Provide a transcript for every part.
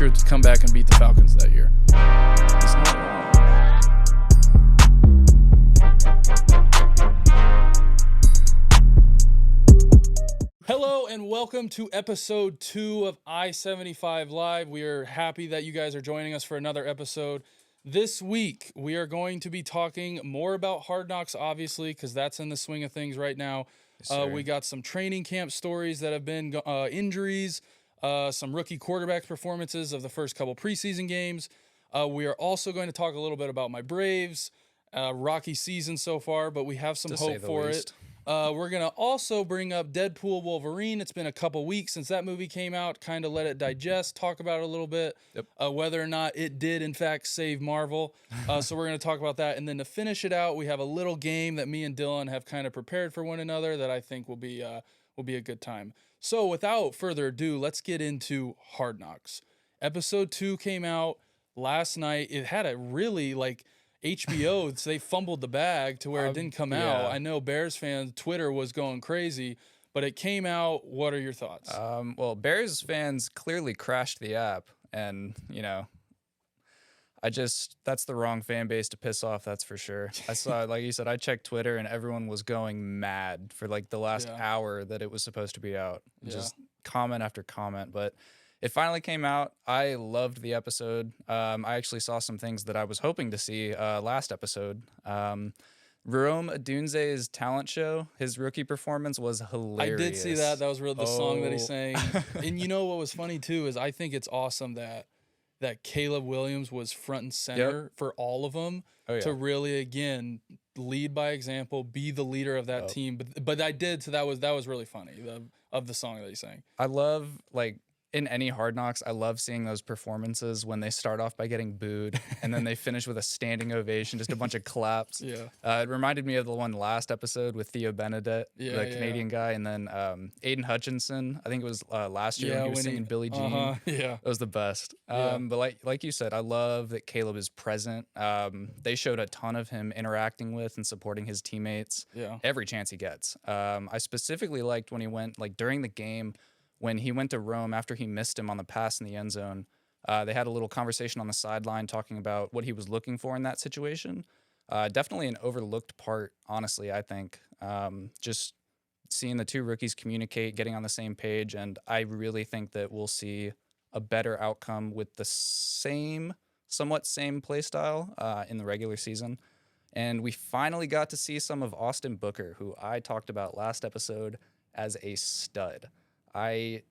Patriots come back and beat the Falcons that year. It's not wrong. Hello and welcome to episode 2 of i75Live. We are happy that you guys are joining us for another episode. This week, we are going to be talking more about Hard Knocks, obviously, because that's in the swing of things right now. Yes, We got some training camp stories that have been injuries, some rookie quarterback performances of the first couple preseason games. We are also going to talk a little bit about my Braves, rocky season so far, but we have some hope for it. We're going to also bring up Deadpool Wolverine. It's been a couple weeks since that movie came out. Kind of let it digest, talk about it a little bit, whether or not it did, in fact, save Marvel. So we're going to talk about that. And then to finish it out, we have a little game that me and Dylan have kind of prepared for one another that I think will be a good time. So without further ado, let's get into Hard Knocks. Episode 2 came out last night. It had a really, HBO, so they fumbled the bag to where it didn't come out. I know Bears fans, Twitter was going crazy, but it came out. What are your thoughts? Well, Bears fans clearly crashed the app, and, that's the wrong fan base to piss off, that's for sure. I saw, like you said, I checked Twitter, and everyone was going mad for, the last hour that it was supposed to be out. Just comment after comment, but it finally came out. I loved the episode. I actually saw some things that I was hoping to see last episode. Rome Odunze's talent show, his rookie performance was hilarious. I did see that. That was the song that he sang. And you know what was funny, too, is I think it's awesome that Caleb Williams was front and center for all of them to really, again, lead by example, be the leader of that team. But I did, so that was really funny, of the song that he sang. I love, in any Hard Knocks, I love seeing those performances when they start off by getting booed and then they finish with a standing ovation, just a bunch of claps. It reminded me of the one last episode with Theo Benedette, the Canadian guy, and then Aiden Hutchinson. I think it was last year when he was singing Billie Jean. It was the best. But like you said, I love that Caleb is present. They showed a ton of him interacting with and supporting his teammates every chance he gets. I specifically liked when he went, during the game, when he went to Rome after he missed him on the pass in the end zone. They had a little conversation on the sideline talking about what he was looking for in that situation. Definitely an overlooked part, honestly, I think. Just seeing the two rookies communicate, getting on the same page, and I really think that we'll see a better outcome with the somewhat same play style in the regular season. And we finally got to see some of Austin Booker, who I talked about last episode as a stud. I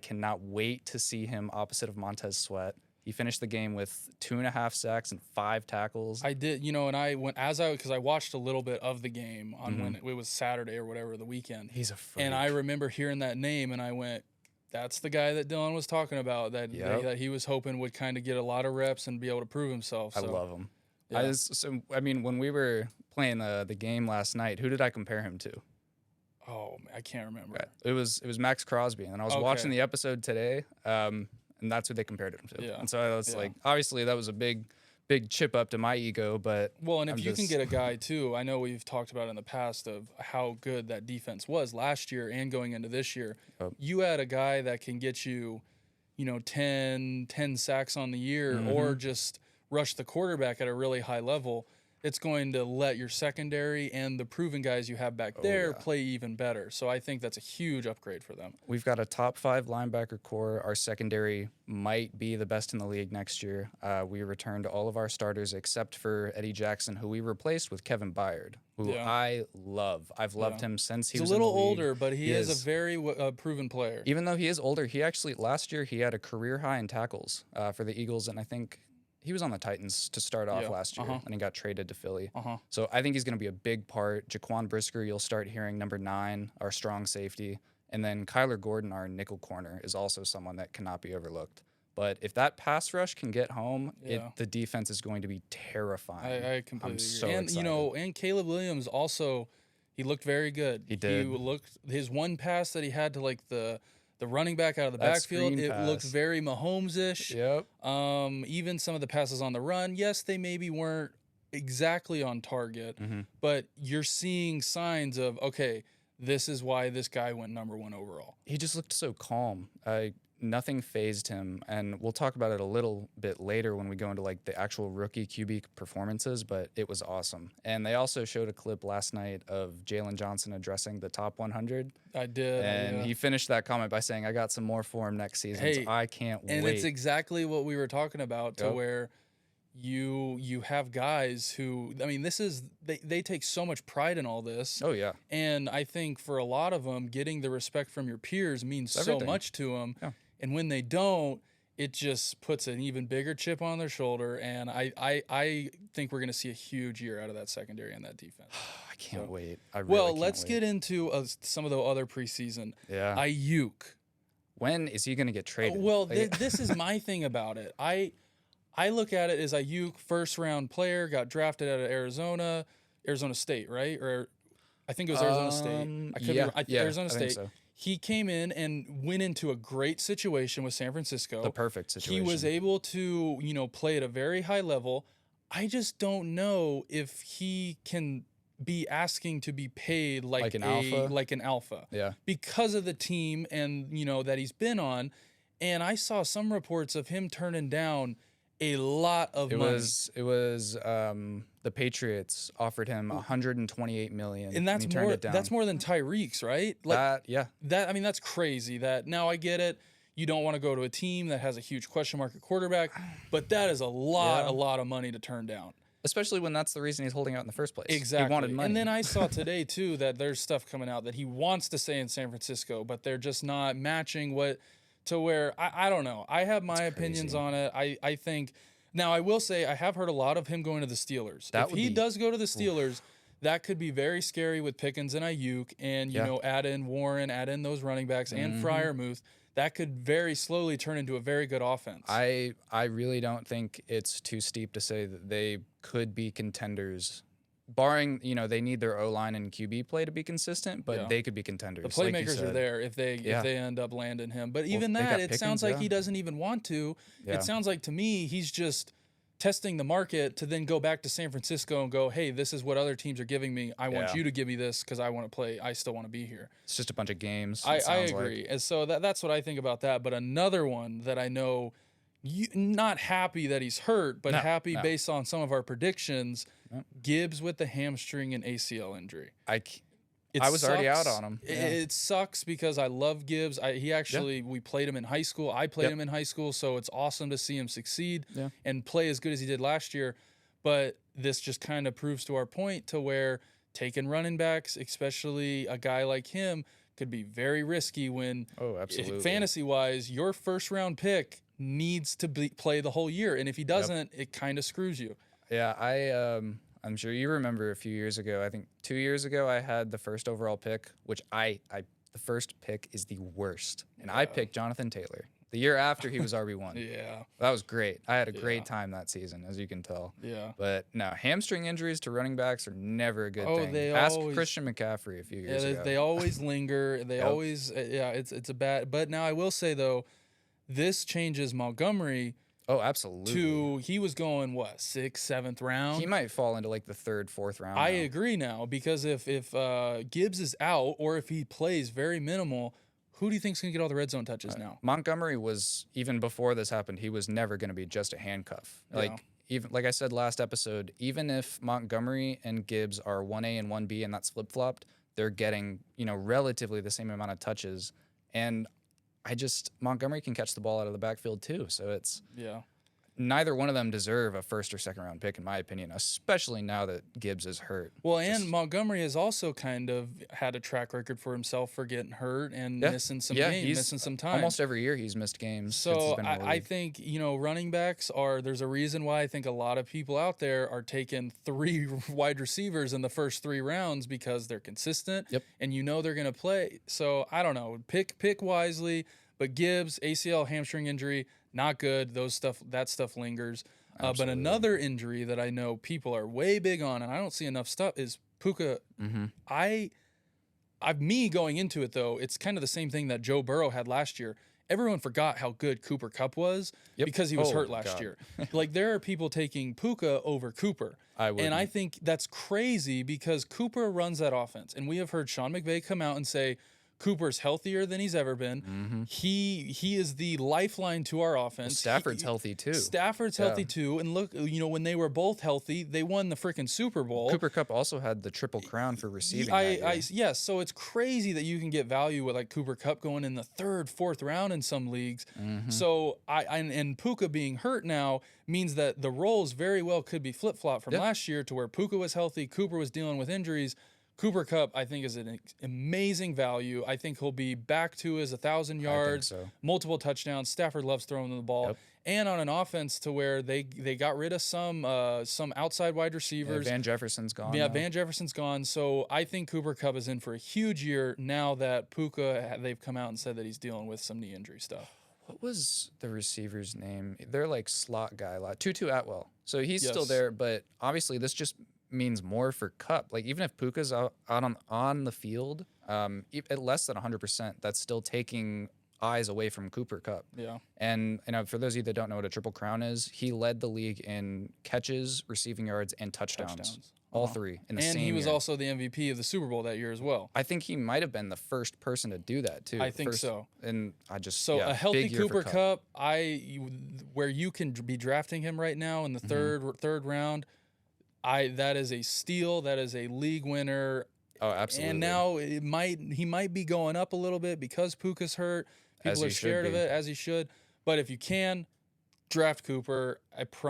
cannot wait to see him opposite of Montez Sweat. He finished the game with 2.5 sacks and 5 tackles. I did, and I went because I watched a little bit of the game on when it was Saturday or whatever, the weekend. He's a freak. And I remember hearing that name, and I went, that's the guy that Dylan was talking about, that he was hoping would kind of get a lot of reps and be able to prove himself. So. I love him. When we were playing the game last night, who did I compare him to? Oh, I can't remember. Right. It was Max Crosby, and I was watching the episode today, and that's who they compared him to. Yeah. And so I was obviously that was a big chip up to my ego, but and if you can get a guy too, I know we've talked about in the past of how good that defense was last year and going into this year. You had a guy that can get you, 10 sacks on the year, or just rush the quarterback at a really high level. It's going to let your secondary and the proven guys you have back there play even better. So I think that's a huge upgrade for them. We've got a top 5 linebacker core. Our secondary might be the best in the league next year. We returned all of our starters except for Eddie Jackson, who we replaced with Kevin Byard, who I love. I've loved him since he was in the league. He's a little older, but he is a very proven player. Even though he is older, last year he had a career high in tackles for the Eagles, and I think he was on the Titans to start off last year, and he got traded to Philly. So I think he's going to be a big part. Jaquan Brisker, you'll start hearing number 9, our strong safety. And then Kyler Gordon, our nickel corner, is also someone that cannot be overlooked. But if that pass rush can get home, the defense is going to be terrifying. I completely agree. So and, excited. And Caleb Williams also, he looked very good. He did. His one pass that he had to, the running back out of the backfield, it looked very Mahomes-ish. Yep. Even some of the passes on the run, yes, they maybe weren't exactly on target, but you're seeing signs of, okay, this is why this guy went number 1 overall. He just looked so calm. nothing phased him, and we'll talk about it a little bit later when we go into like the actual rookie QB performances, but it was awesome. And they also showed a clip last night of Jalen Johnson addressing the top 100. I did. And he finished that comment by saying, I got some more for him next season. Hey, so I can't wait. And it's exactly what we were talking about, to where you have guys who, I mean, this is, they take so much pride in all this. Oh, yeah. And I think for a lot of them, getting the respect from your peers means so much to them. Yeah. And when they don't, it just puts an even bigger chip on their shoulder. And I think we're going to see a huge year out of that secondary and that defense. I can't wait. I really can't let's wait. get into some of the other preseason. Yeah. Aiyuk. When is he going to get traded? Well, this is my thing about it. I look at it as Aiyuk, first-round player, got drafted out of Arizona State, right? Or I think it was Arizona State. I could be Arizona State. So. He came in and went into a great situation with San Francisco. The perfect situation. He was able to, play at a very high level. I just don't know if he can be asking to be paid like an alpha. Yeah. Because of the team and, that he's been on. And I saw some reports of him turning down a lot of money. It was the Patriots offered him $128 million, and that's he turned it down. That's more than Tyreek's, right? That's crazy. That now I get it. You don't want to go to a team that has a huge question mark at quarterback, but that is a lot of money to turn down. Especially when that's the reason he's holding out in the first place. Exactly. He wanted money. And then I saw today too that there's stuff coming out that he wants to stay in San Francisco, but they're just not matching to where I don't know. I have my opinions on it. I think now I will say I have heard a lot of him going to the Steelers. If he does go to the Steelers, that could be very scary with Pickens and Aiyuk, and add in Warren, add in those running backs and Freiermuth. That could very slowly turn into a very good offense. I really don't think it's too steep to say that they could be contenders. Barring, they need their O-line and QB play to be consistent, but they could be contenders. The playmakers are there if they end up landing him. But even that, it sounds like he doesn't even want to. Yeah. It sounds like to me he's just testing the market to then go back to San Francisco and go, hey, this is what other teams are giving me. I want you to give me this because I want to play. I still want to be here. It's just a bunch of games. I agree. And so that's what I think about that. But another one that I know, not happy that he's hurt, but happy based on some of our predictions, Gibbs with the hamstring and ACL injury. I was already out on him. It sucks because I love Gibbs. We played him in high school. I played him in high school, so it's awesome to see him succeed and play as good as he did last year. But this just kind of proves to our point to where taking running backs, especially a guy like him, could be very risky when, fantasy-wise, your first-round pick needs to play the whole year. And if he doesn't, it kind of screws you. Yeah, I'm sure you remember a few years ago. I think 2 years ago, I had the first overall pick, which the first pick is the worst. And I picked Jonathan Taylor. The year after, he was RB1. That was great. I had a great time that season, as you can tell. Yeah. But no, hamstring injuries to running backs are never a good thing. Ask Christian McCaffrey a few years ago. They always linger. They always, it's a bad. But now I will say, though, this changes Montgomery. Oh, absolutely. He was going, 6th, 7th round? He might fall into like the 3rd, 4th round. I agree now, because if Gibbs is out or if he plays very minimal, who do you think's going to get all the red zone touches now? Montgomery was, even before this happened, he was never going to be just a handcuff. Even like I said last episode, even if Montgomery and Gibbs are 1A and 1B and that's flip-flopped, they're getting, relatively the same amount of touches. And Montgomery can catch the ball out of the backfield too. So it's neither one of them deserve a 1st or 2nd round pick, in my opinion, especially now that Gibbs is hurt. Well, and Montgomery has also kind of had a track record for himself for getting hurt and missing some games, missing some time. Almost every year he's missed games. So I think, running backs there's a reason why I think a lot of people out there are taking 3 wide receivers in the first 3 rounds because they're consistent and they're going to play. So I don't know, pick wisely, but Gibbs, ACL, hamstring injury, not good. That stuff lingers. But another injury that I know people are way big on, and I don't see enough stuff, is Puka. Me going into it, though, it's kind of the same thing that Joe Burrow had last year. Everyone forgot how good Cooper Kupp was because he was hurt last year. Like, there are people taking Puka over Cooper. And I think that's crazy because Cooper runs that offense. And we have heard Sean McVay come out and say, Cooper's healthier than he's ever been. He is the lifeline to our offense. Well, Stafford's healthy too. Stafford's healthy too. And look, when they were both healthy, they won the freaking Super Bowl. Cooper Kupp also had the Triple Crown for receiving. Yes, so it's crazy that you can get value with like Cooper Kupp going in the 3rd, 4th round in some leagues. So and Puka being hurt now means that the roles very well could be flip-flop from last year to where Puka was healthy, Cooper was dealing with injuries. Cooper Kupp, I think, is an amazing value. I think he'll be back to his 1,000 yards, multiple touchdowns. Stafford loves throwing the ball. And on an offense to where they got rid of some outside wide receivers. Van Jefferson's gone. Yeah, Van Jefferson's gone. So I think Cooper Kupp is in for a huge year now that Puka, they've come out and said that he's dealing with some knee injury stuff. What was the receiver's name? They're like slot guy, Tutu Atwell. So he's still there, but obviously this just means more for Kupp. Like even if Puka's out on the field, at less than 100%, that's still taking eyes away from Cooper Kupp. Yeah. And for those of you that don't know what a Triple Crown is, he led the league in catches, receiving yards, and touchdowns. All three in the same year. And he was also the MVP of the Super Bowl that year as well. I think he might have been the first person to do that too. I think so. And I just a healthy Cooper Kupp, where you can be drafting him right now in the third round, that is a steal. That is a league winner. Oh, absolutely. And now he might be going up a little bit because Puka's hurt. People are scared of it, as he should. But if you can, draft Cooper.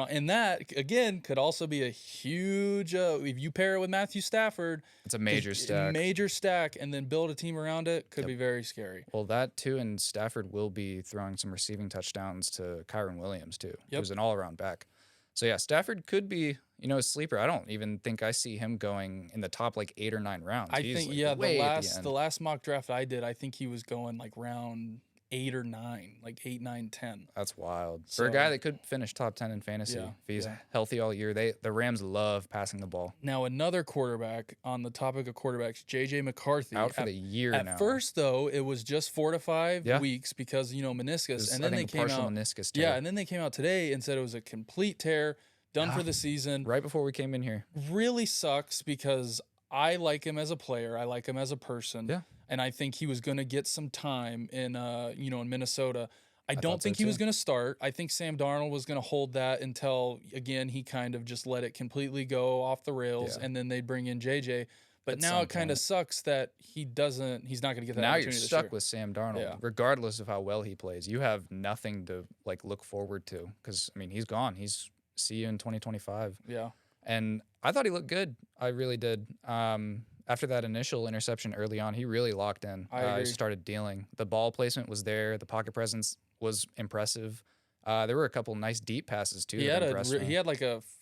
And that, again, could also be a huge, if you pair it with Matthew Stafford. It's a major stack. Major stack, and then build a team around it could be very scary. Well, that too, and Stafford will be throwing some receiving touchdowns to Kyren Williams too, who's an all-around back. So yeah, Stafford could be, a sleeper. I don't even think I see him going in the top 8 or 9 rounds. I think the last mock draft I did, I think he was going round 8 or 9, 8, 9, 10. That's wild. For a guy that could finish top 10 in fantasy, if he's healthy all year. The Rams love passing the ball. Now, another quarterback, on the topic of quarterbacks, J.J. McCarthy. Out for the year now. At first, though, it was just 4 to 5 weeks because, meniscus. And then they came out. Meniscus tear. Yeah, and then they came out today and said it was a complete tear, done for the season. Right before we came in here. Really sucks because I like him as a player. I like him as a person. Yeah. And I think he was going to get some time in Minnesota. I don't think he was going to start. I think Sam Darnold was going to hold that until, again, he kind of just let it completely go off the rails, and then they'd bring in JJ. But now it kind of sucks that he's not going to get that now opportunity you're this stuck year. with Sam Darnold. Regardless of how well he plays, you have nothing to look forward to because, he's gone. See you in 2025. Yeah. And I thought he looked good. I really did. After that initial interception early on, he really locked in. He started dealing. The ball placement was there. The pocket presence was impressive. There were a couple nice deep passes, too. He had a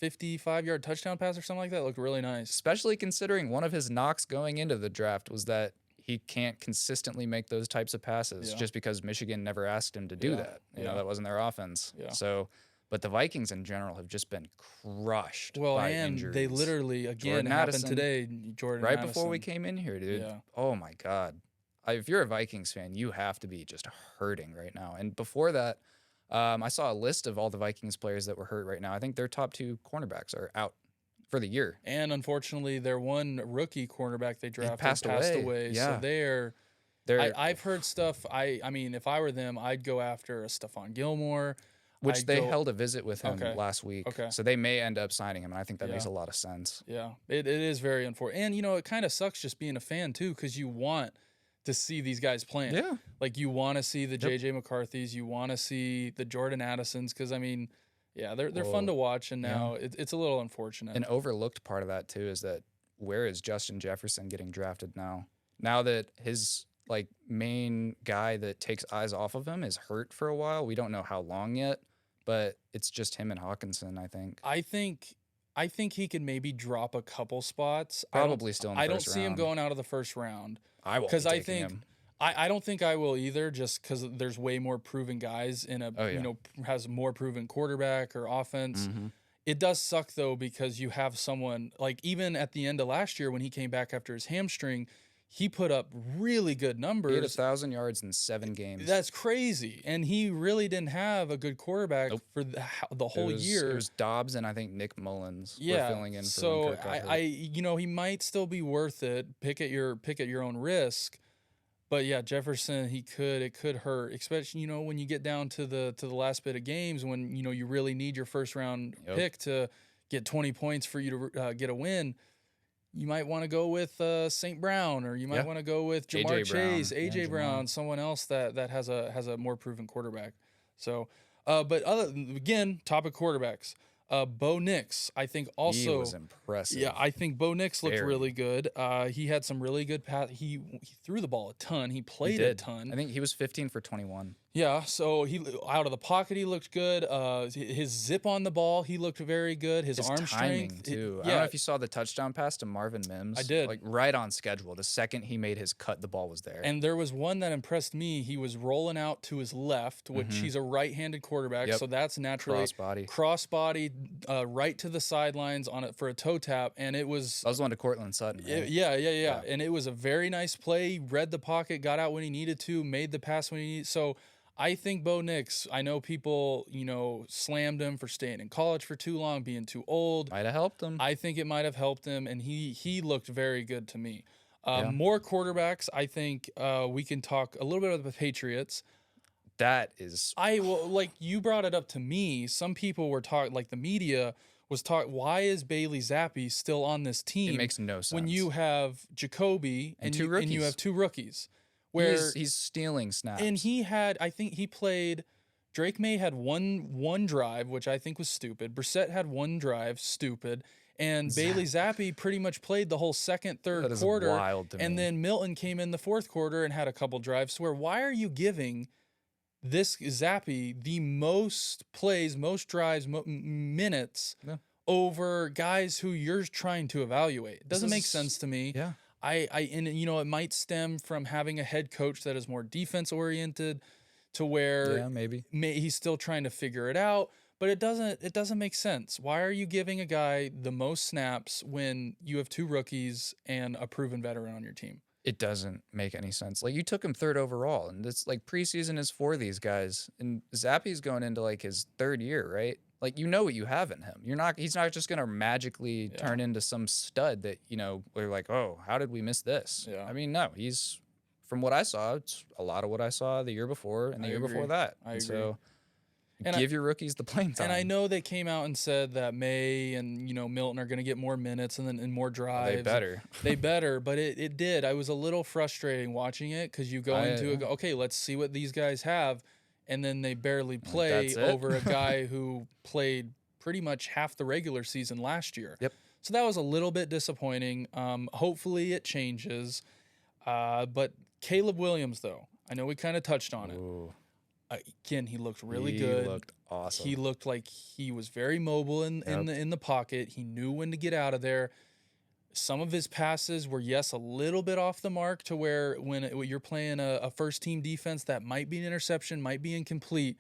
55-yard touchdown pass or something like that. It looked really nice. Especially considering one of his knocks going into the draft was that he can't consistently make those types of passes just because Michigan never asked him to do that. That wasn't their offense. Yeah. So... But the Vikings in general have just been crushed by injuries. They literally, again, happened today. Jordan right Addison. Before we came in here, dude. Yeah. Oh, my God. If you're a Vikings fan, you have to be just hurting right now. And before that, I saw a list of all the Vikings players that were hurt right now. I think their top 2 cornerbacks are out for the year. And unfortunately, their one rookie cornerback they drafted passed away. Yeah. So I've heard stuff. I mean, if I were them, I'd go after a Stephon Gilmore. Which they held a visit with him last week. Okay. So they may end up signing him, and I think that makes a lot of sense. Yeah, it is very unfortunate. And, it kind of sucks just being a fan, too, because you want to see these guys playing. Yeah. You want to see the J.J. McCarthys. You want to see the Jordan Addisons because, they're fun to watch, and now it's a little unfortunate. An overlooked part of that, too, is that where is Justin Jefferson getting drafted now? Now that his... main guy that takes eyes off of him is hurt for a while. We don't know how long yet, but it's just him and Hawkinson, I think. I think he could maybe drop a couple spots. Probably still in the first round. I don't see him going out of the first round. I won't be taking him. I don't think I will either, just because there's way more proven guys in has more proven quarterback or offense. Mm-hmm. It does suck, though, because you have someone, even at the end of last year when he came back after his hamstring, he put up really good numbers. He had 1,000 yards in 7 games. That's crazy. And he really didn't have a good quarterback for the whole year. It was Dobbs and I think Nick Mullins were filling in for him. So he might still be worth it. Pick at your own risk. But yeah, Jefferson, it could hurt, especially when you get down to the last bit of games when you really need your first round pick to get 20 points for you to get a win. You might want to go with St. Brown, or you might want to go with Jahmyr Chase, AJ Brown, someone else that has a more proven quarterback. So, but again, topic quarterbacks. Bo Nix, I think also he was impressive. Yeah, I think Bo Nix looked really good. He had some really good pass. He threw the ball a ton. He played a ton. I think he was 15 for 21. Yeah, so he out of the pocket he looked good. His zip on the ball he looked very good. His arm timing strength too. I don't know if you saw the touchdown pass to Marvin Mims. I did. Like right on schedule. The second he made his cut, the ball was there. And there was one that impressed me. He was rolling out to his left, which he's a right-handed quarterback, so that's naturally crossbody, right to the sidelines on it for a toe tap, and it was. That was one to Cortland Sutton. Right? Yeah. And it was a very nice play. He read the pocket, got out when he needed to, made the pass when he needed. So I think Bo Nix, I know people, slammed him for staying in college for too long, being too old. Might have helped him. I think it might have helped him, and he looked very good to me. More quarterbacks, I think we can talk a little bit about the Patriots. That is... like you brought it up to me. Some people were talking, like the media was talking, why is Bailey Zappi still on this team? It makes no sense. When you have Jacoby and you have two rookies. Where he's stealing snaps. And I think he played, Drake May had one drive, which I think was stupid. Brissett had one drive, stupid. And Bailey Zappi pretty much played the whole second, third quarter. Wild to me. And then Milton came in the fourth quarter and had a couple drives. So why are you giving this Zappi the most plays, most drives, minutes over guys who you're trying to evaluate? It doesn't make sense to me. Yeah. And it might stem from having a head coach that is more defense oriented, to where maybe he's still trying to figure it out, but it doesn't make sense. Why are you giving a guy the most snaps when you have two rookies and a proven veteran on your team? It doesn't make any sense. Like, you took him third overall, and it's like preseason is for these guys, and Zappi's going into like his third year, right? Like, what you have in him. He's not just gonna magically turn into some stud that, we're like, oh, how did we miss this? Yeah. I mean, no, he's, from what I saw, it's a lot of what I saw the year before and the year before that. I agree. So give your rookies the playing time. And I know they came out and said that May and Milton are gonna get more minutes and more drives. They better, but it did. I was a little frustrating watching it, because you go into okay, let's see what these guys have. And then they barely play over a guy who played pretty much half the regular season last year. Yep. So that was a little bit disappointing. Hopefully it changes. But Caleb Williams, though, I know we kind of touched on it. Again, he looked really good. He looked awesome. He looked like he was very mobile in the pocket. He knew when to get out of there. Some of his passes were, a little bit off the mark, to where when you're playing a first-team defense, that might be an interception, might be incomplete,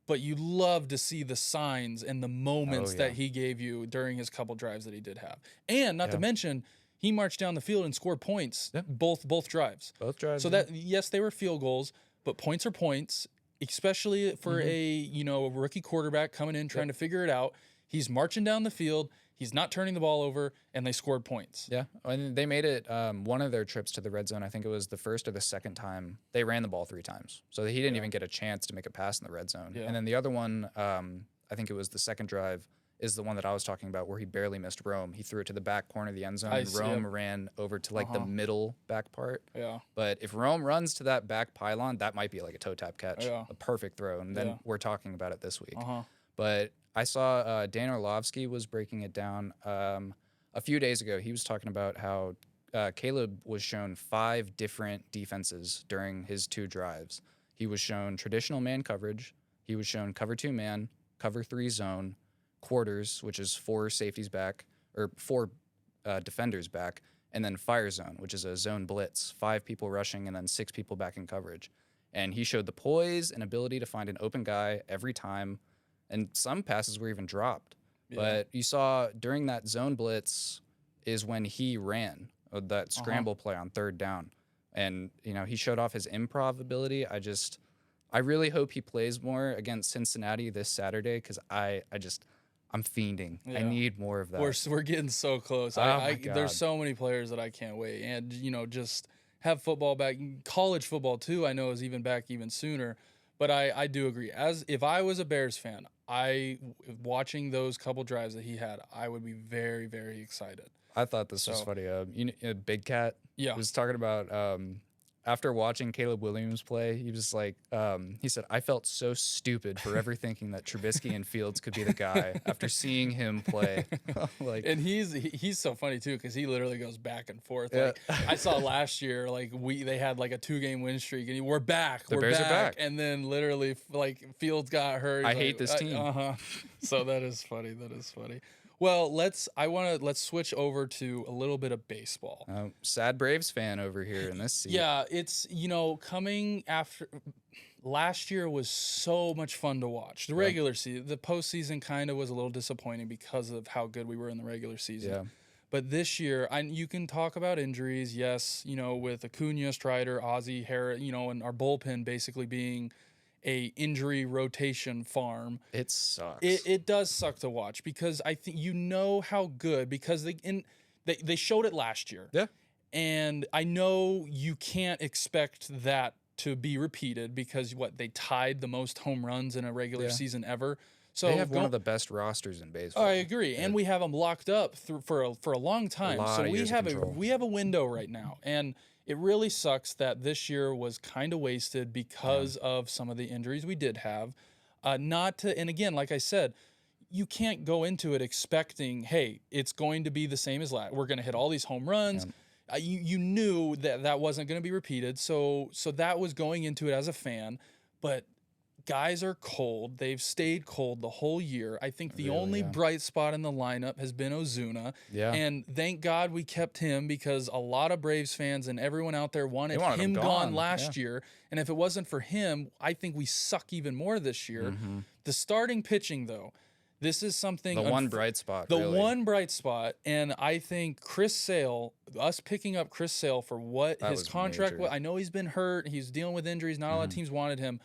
but you love to see the signs and the moments that he gave you during his couple drives that he did have. And not to mention, he marched down the field and scored points both drives. Both drives. So that, they were field goals, but points are points, especially for a rookie quarterback coming in trying to figure it out. He's marching down the field. He's not turning the ball over, and they scored points. Yeah, and they made it one of their trips to the red zone. I think it was the first or the second time they ran the ball 3 times. So he didn't even get a chance to make a pass in the red zone. Yeah. And then the other one, I think it was the second drive, is the one that I was talking about, where he barely missed Rome. He threw it to the back corner of the end zone, and Rome ran over to like the middle back part. Yeah. But if Rome runs to that back pylon, that might be like a toe tap catch, a perfect throw, and then we're talking about it this week. But I saw Dan Orlovsky was breaking it down a few days ago. He was talking about how Caleb was shown 5 different defenses during his 2 drives. He was shown traditional man coverage. He was shown cover 2 man, cover 3 zone, quarters, which is 4 safeties back, or 4 defenders back, and then fire zone, which is a zone blitz, 5 people rushing and then 6 people back in coverage. And he showed the poise and ability to find an open guy every time. And some passes were even dropped. Yeah. But you saw during that zone blitz is when he ran that scramble play on 3rd down. And, he showed off his improv ability. I really hope he plays more against Cincinnati this Saturday, because I'm fiending. Yeah. I need more of that. We're getting so close. Oh my God. There's so many players that I can't wait. And, just have football back. College football too, I know, is even back even sooner. But I do agree. As if I was a Bears fan, watching those couple drives that he had, I would be very, very excited. I thought this was funny. Big Cat was talking about after watching Caleb Williams play, he was like, he said, I felt so stupid forever thinking that Trubisky and Fields could be the guy after seeing him play. And he's so funny too, because he literally goes back and forth. Yeah. Like I saw last year, like they had like a 2-game win streak, and we're back. The Bears are back. And then literally like Fields got hurt. I hate this team. So that is funny. That is funny. Well, let's switch over to a little bit of baseball. Sad Braves fan over here in this seat. Yeah, it's, coming after last year was so much fun to watch. The regular season, the postseason kind of was a little disappointing because of how good we were in the regular season. Yeah. But this year, you can talk about injuries, yes, with Acuna, Strider, Ozzie, Harris, and our bullpen basically being a injury rotation farm. It sucks. It does suck to watch because I think how good, because they showed it last year. Yeah. And I know you can't expect that to be repeated because they tied the most home runs in a regular season ever. So they have one of the best rosters in baseball. I agree, and we have them locked up for a long time. So we have a window right now, and it really sucks that this year was kind of wasted because of some of the injuries we did have. And again, like I said, you can't go into it expecting, hey, it's going to be the same as last. We're going to hit all these home runs. Yeah. You knew that wasn't going to be repeated, so that was going into it as a fan. But guys are cold. They've stayed cold the whole year. I think the only bright spot in the lineup has been Ozuna. Yeah. And thank God we kept him because a lot of Braves fans and everyone out there wanted him gone last year. And if it wasn't for him, I think we suck even more this year. Mm-hmm. The starting pitching, though, this is something. The one bright spot. One bright spot. And I think Chris Sale, us picking up Chris Sale for what his contract was. I know he's been hurt. He's dealing with injuries. Not a lot of teams wanted him.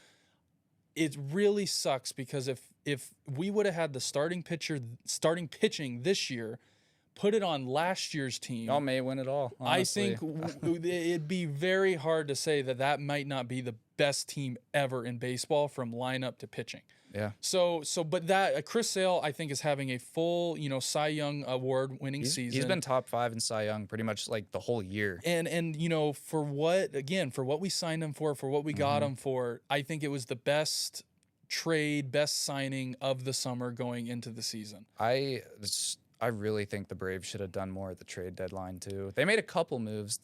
It really sucks because if we would have had the starting pitching this year, put it on last year's team, y'all may win it all. Honestly. I think it'd be very hard to say that might not be the best team ever in baseball from lineup to pitching. Yeah. But that Chris Sale, I think, is having a full, Cy Young award winning season. He's been top 5 in Cy Young pretty much like the whole year. And for what we signed him for what we got him for, I think it was the best trade, best signing of the summer going into the season. I really think the Braves should have done more at the trade deadline too. They made a couple moves.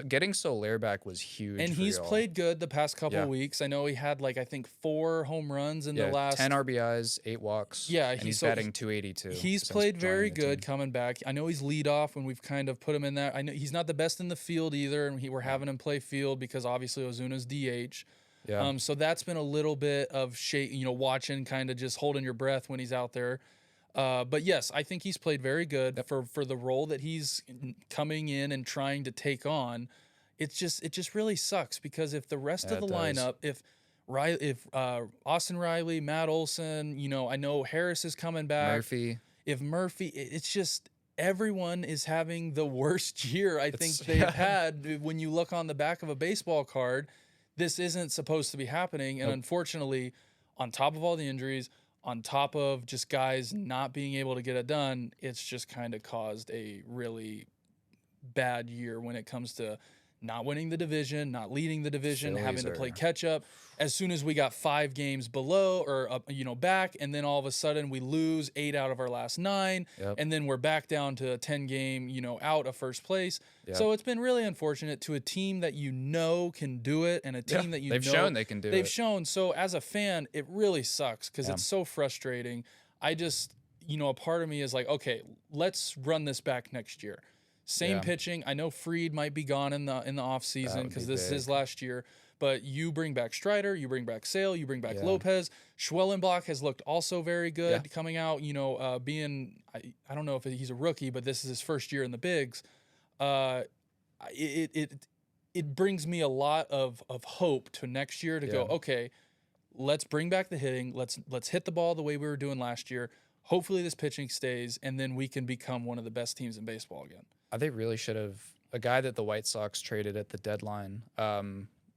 Getting Soler back was huge. And he's played good the past couple of weeks. I know he had I think 4 home runs in the last 10 RBIs, 8 walks. Yeah, and he's batting .282. He's played very good coming back. I know he's leadoff when we've kind of put him in that. I know he's not the best in the field either, and we're having him play field because obviously Ozuna's DH. Yeah. So that's been a little bit of watching, kind of just holding your breath when he's out there. But yes, I think he's played very good for the role that he's coming in and trying to take on. It just really sucks because if the rest of the lineup, if Austin Riley, Matt Olson, I know Harris is coming back. Murphy, it's just everyone is having the worst year I think they've had. When you look on the back of a baseball card, this isn't supposed to be happening, and unfortunately, on top of all the injuries, on top of just guys not being able to get it done, it's just kind of caused a really bad year when it comes to not winning the division, not leading the division, having to play catch up. As soon as we got 5 games below or back, and then all of a sudden we lose 8 out of our last 9, and then we're back down to a 10-game, out of first place. Yep. So it's been really unfortunate to a team that can do it, and a team that they've shown they can do it. They've shown. So as a fan, it really sucks because it's so frustrating. I just, a part of me is like, okay, let's run this back next year. Same pitching. I know Fried might be gone in the off season because this is his last year. But you bring back Strider, you bring back Sale, you bring back Lopez. Schwellenbach has looked also very good coming out. Being I don't know if he's a rookie, but this is his first year in the bigs. It brings me a lot of hope to next year to go. Okay, let's bring back the hitting. Let's hit the ball the way we were doing last year. Hopefully this pitching stays, and then we can become one of the best teams in baseball again. They really should have a guy that the White Sox traded at the deadline,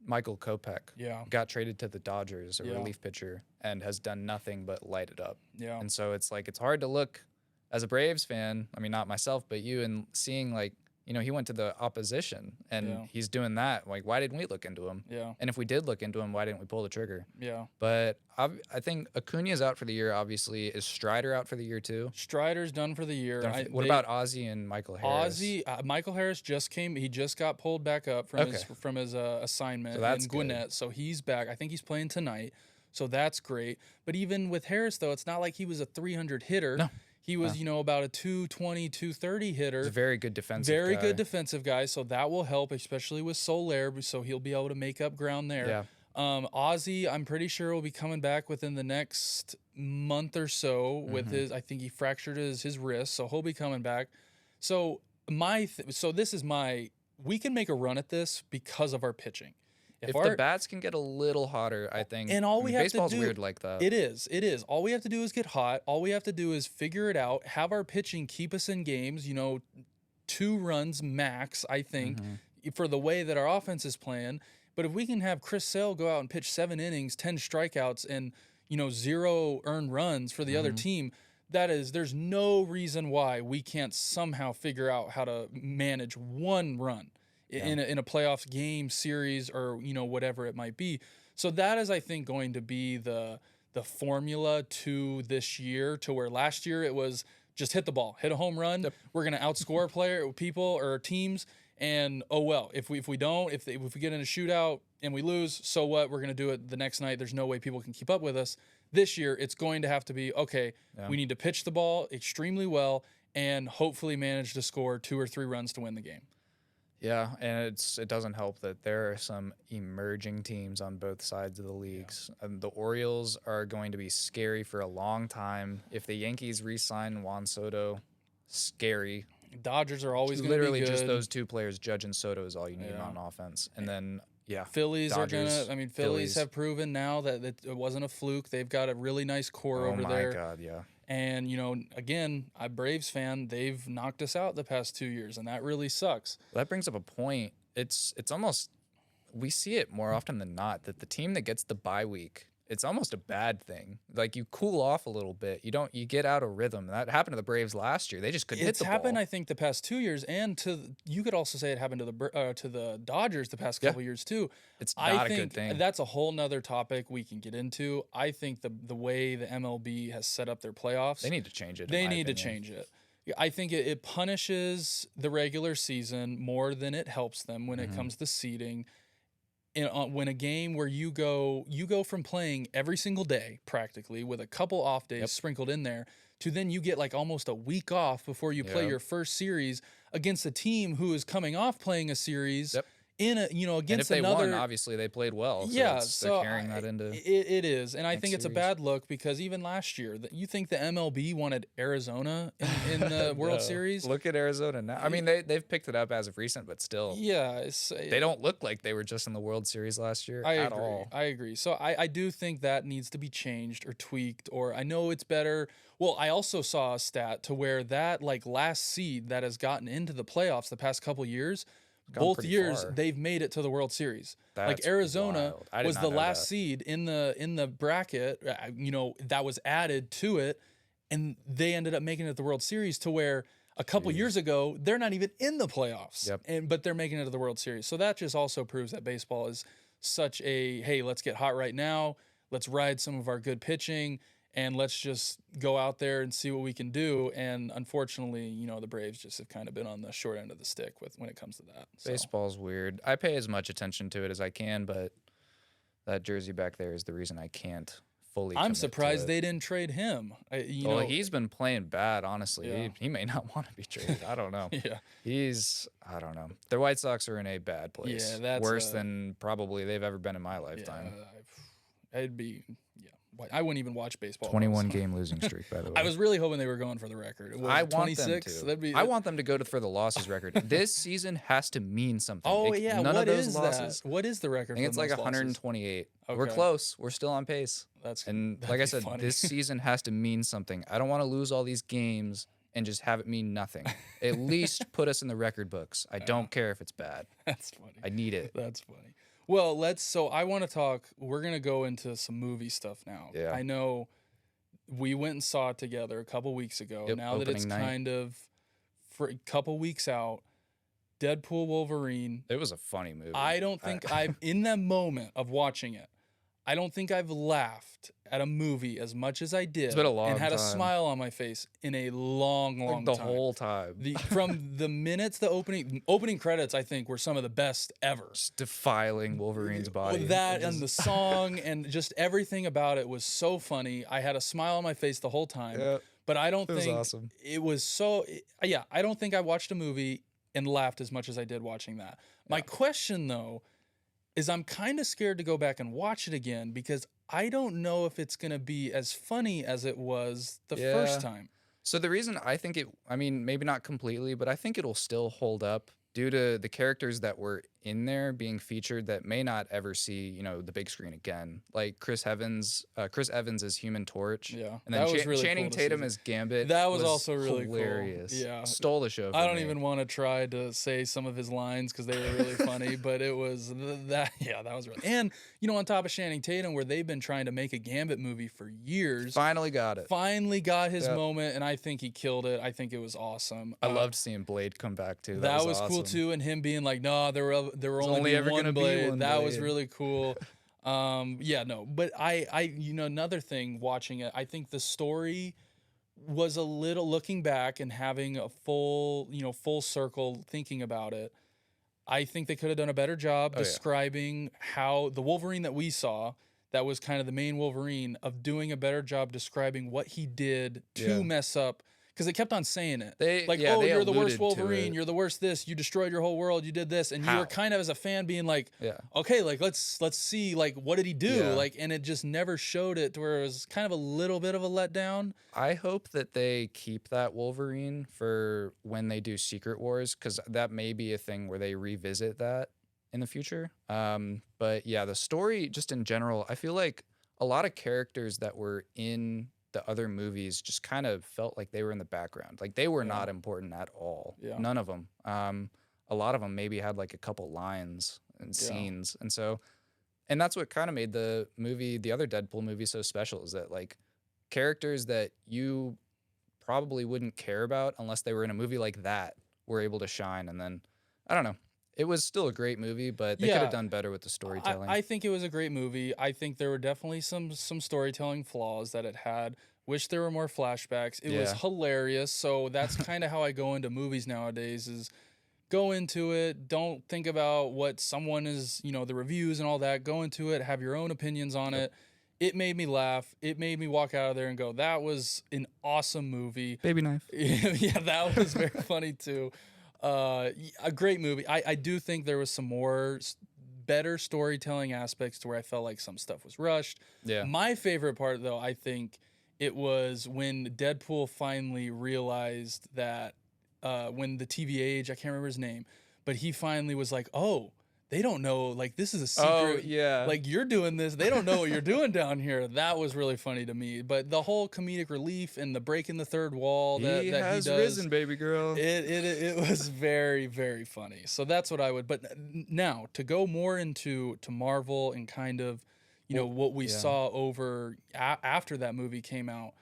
Michael Kopech, got traded to the Dodgers, a relief pitcher, and has done nothing but light it up. Yeah. And so it's like, it's hard to look as a Braves fan, I mean, not myself, but you, and seeing like, you know, he went to the opposition and he's doing that. Like, why didn't we look into him? Yeah. And if we did look into him, why didn't we pull the trigger? Yeah. But I think Acuna's out for the year, obviously. Is Strider out for the year too? Strider's done for the year. What about Ozzie and Michael Harris? Michael Harris he just got pulled back up from his assignment in Gwinnett. So he's back. I think he's playing tonight. So that's great. But even with Harris, though, it's not like he was a 300 hitter. No. He was, you know, about a 220, 230 hitter. He's a very good defensive guy. So that will help, especially with Soler. So he'll be able to make up ground there. Yeah. Ozzie, I'm pretty sure will be coming back within the next month or so with I think he fractured his wrist. So he'll be coming back. So we can make a run at this because of our pitching. If the bats can get a little hotter, I think. And all we have to do, baseball's weird like that. It is. All we have to do is get hot. All we have to do is figure it out. Have our pitching keep us in games. You know, 2 runs max. I think for the way that our offense is playing. But if we can have Chris Sale go out and pitch 7 innings, 10 strikeouts, and 0 earned runs for the other team, there's no reason why we can't somehow figure out how to manage 1 run. In a playoff game, series, or whatever it might be. So that is, I think, going to be the formula to this year, to where last year it was just hit the ball, hit a home run. Yep. We're going to outscore people or teams, and if we get in a shootout and we lose, so what? We're going to do it the next night. There's no way people can keep up with us. This year, it's going to have to be, we need to pitch the ball extremely well and hopefully manage to score 2 or 3 runs to win the game. Yeah, and it doesn't help that there are some emerging teams on both sides of the leagues. And the Orioles are going to be scary for a long time. If the Yankees re-sign Juan Soto, scary. Dodgers are always going to be good. Literally just those 2 players, Judge and Soto, is all you need on offense. And then, Phillies Dodgers, Phillies have proven now that it wasn't a fluke. They've got a really nice core over there. Oh, my God, yeah. And, again, I'm a Braves fan. They've knocked us out the past 2 years, and that really sucks. That brings up a point. It's almost, we see it more often than not, that the team that gets the bye week, it's almost a bad thing. Like, you cool off a little bit. You get out of rhythm. That happened to the Braves last year. They just couldn't hit the ball. It's happened, I think, the past 2 years, and you could also say it happened to the Dodgers the past couple years too. It's not a good thing. That's a whole nother topic we can get into. I think the way the MLB has set up their playoffs, they need to change it. They need to change it. I think it punishes the regular season more than it helps them when it comes to seeding. When a game where you go from playing every single day practically with a couple off days sprinkled in there to then you get like almost a week off before you play your first series against a team who is coming off playing a series in a against and if they another. Won, obviously they played well. So they're carrying that into it is, and I think it's a bad look because even last year, you think the MLB wanted Arizona in the World Series? Look at Arizona now. I mean, they've picked it up as of recent, but still, they don't look like they were just in the World Series last year at all. I agree. So I do think that needs to be changed or tweaked. Or I know it's better. Well, I also saw a stat to where that last seed that has gotten into the playoffs the past couple years. Both years far. They've made it to the World Series. That's Arizona was the last that. seed in the bracket, that was added to it, and they ended up making it to the World Series to where a couple years ago they're not even in the playoffs. But they're making it to the World Series. So that just also proves that baseball is such a hey, let's get hot right now. Let's ride some of our good pitching. And let's just go out there and see what we can do. And unfortunately, the Braves just have kind of been on the short end of the stick when it comes to that. So. Baseball's weird. I pay as much attention to it as I can, but that jersey back there is the reason I can't fully. I'm surprised they didn't trade him. He's been playing bad, honestly. Yeah. He may not want to be traded. I don't know. I don't know. The White Sox are in a bad place. Yeah, that's worse than probably they've ever been in my lifetime. It'd be. I wouldn't even watch baseball. 21 game losing streak, by the way. I was really hoping they were going for the record. I want them to. I want them to go for the losses record. This season has to mean something. None of those losses. What is the record? I think it's like 128. Okay. We're close. We're still on pace. Like I said, this season has to mean something. I don't want to lose all these games and just have it mean nothing. At least put us in the record books. I don't care if it's bad. That's funny. I need it. That's funny. Well, so I want to talk, we're going to go into some movie stuff now. Yeah. I know we went and saw it together a couple weeks ago. Yep, now that it's opening night. kind of for a couple weeks out, Deadpool Wolverine. It was a funny movie. I don't think I've, in that moment of watching it, I don't think I've laughed at a movie as much as I did. It's been a long and had time. a smile on my face in a long Like time. the whole time. From the minutes, the opening credits, I think, were some of the best ever. Just defiling Wolverine's body. With that and the song and just everything about it was so funny. I had a smile on my face the whole time. Yep. But I don't It was think awesome. it was so. Yeah, I don't think I watched a movie and laughed as much as I did watching that. My question, though, is I'm kind of scared to go back and watch it again because I don't know if it's going to be as funny as it was the first time. So the reason I think it, I mean, maybe not completely, but I think it'll still hold up due to the characters that were in there being featured that may not ever see, you know, the big screen again. Like Chris Evans as Human Torch. Yeah, And then that was really Channing cool to Tatum see. as Gambit. That was also really hilarious. cool. Yeah. Stole the show. I don't even want to try to say some of his lines because they were really funny, but it was that was really. And, you know, on top of Channing Tatum, where they've been trying to make a Gambit movie for years. Finally got it. Finally got his moment, and I think he killed it. I think it was awesome. I loved seeing Blade come back too. That was awesome. cool too, and him being like, "No, there were only ever one gonna be Blade." one That was Blade. really cool. But I, you know, another thing watching it, I think the story was a little, looking back and having a full circle thinking about it. I think they could have done a better job describing how the Wolverine that we saw, that was kind of the main Wolverine, of doing a better job describing what he did to mess up. Because they kept on saying it. They you're the worst alluded to Wolverine. it. You're the worst this. You destroyed your whole world. You did this. And you were kind of, as a fan, being like, okay, like, let's see, like, what did he do? Yeah. Like, and it just never showed it to where it was kind of a little bit of a letdown. I hope that they keep that Wolverine for when they do Secret Wars, because that may be a thing where they revisit that in the future. But yeah, the story just in general, I feel like a lot of characters that were in the other movies just kind of felt like they were in the background. Like they were not important at all. Yeah. None of them. A lot of them maybe had like a couple lines and scenes. And that's what kind of made the other Deadpool movie so special, is that like characters that you probably wouldn't care about unless they were in a movie like that were able to shine. And then, I don't know. It was still a great movie, but they could have done better with the storytelling. I think it was a great movie. I think there were definitely some storytelling flaws that it had. Wish there were more flashbacks. It was hilarious. So that's kind of how I go into movies nowadays, is go into it. Don't think about what someone is, you know, the reviews and all that. Go into it. Have your own opinions on it. It made me laugh. It made me walk out of there and go, that was an awesome movie. Baby knife. Yeah, that was very funny too. A great movie. I do think there was some better storytelling aspects to where I felt like some stuff was rushed. Yeah. My favorite part, though, I think it was when Deadpool finally realized that when the TV age, I can't remember his name, but he finally was like, oh, they don't know, like, this is a secret. Oh, yeah. Like, you're doing this. They don't know what you're doing down here. That was really funny to me. But the whole comedic relief and the breaking the third wall that he does. Risen, baby girl. It was very, very funny. So that's what I would. But now, to go more into Marvel and kind of, you know, what we saw over after that movie came out,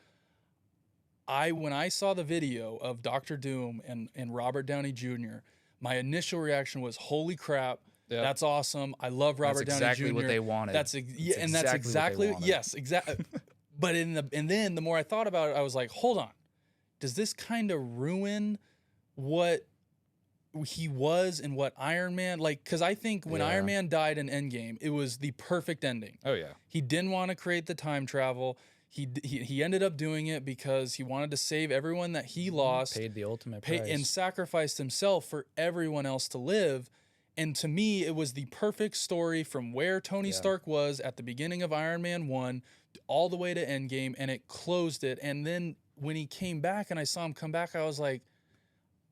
when I saw the video of Dr. Doom and Robert Downey Jr., my initial reaction was, holy crap. Yep. That's awesome. I love Robert Downey Jr. That's exactly what they wanted. That's exactly yes, exactly. But then the more I thought about it, I was like, hold on, does this kind of ruin what he was and what Iron Man, like? Because I think when Iron Man died in Endgame, it was the perfect ending. Oh yeah. He didn't want to create the time travel. He ended up doing it because he wanted to save everyone that he lost, paid the ultimate price, and sacrificed himself for everyone else to live. And to me, it was the perfect story from where Tony Stark was at the beginning of Iron Man 1 all the way to Endgame, and it closed it. And then when he came back and I saw him come back, I was like,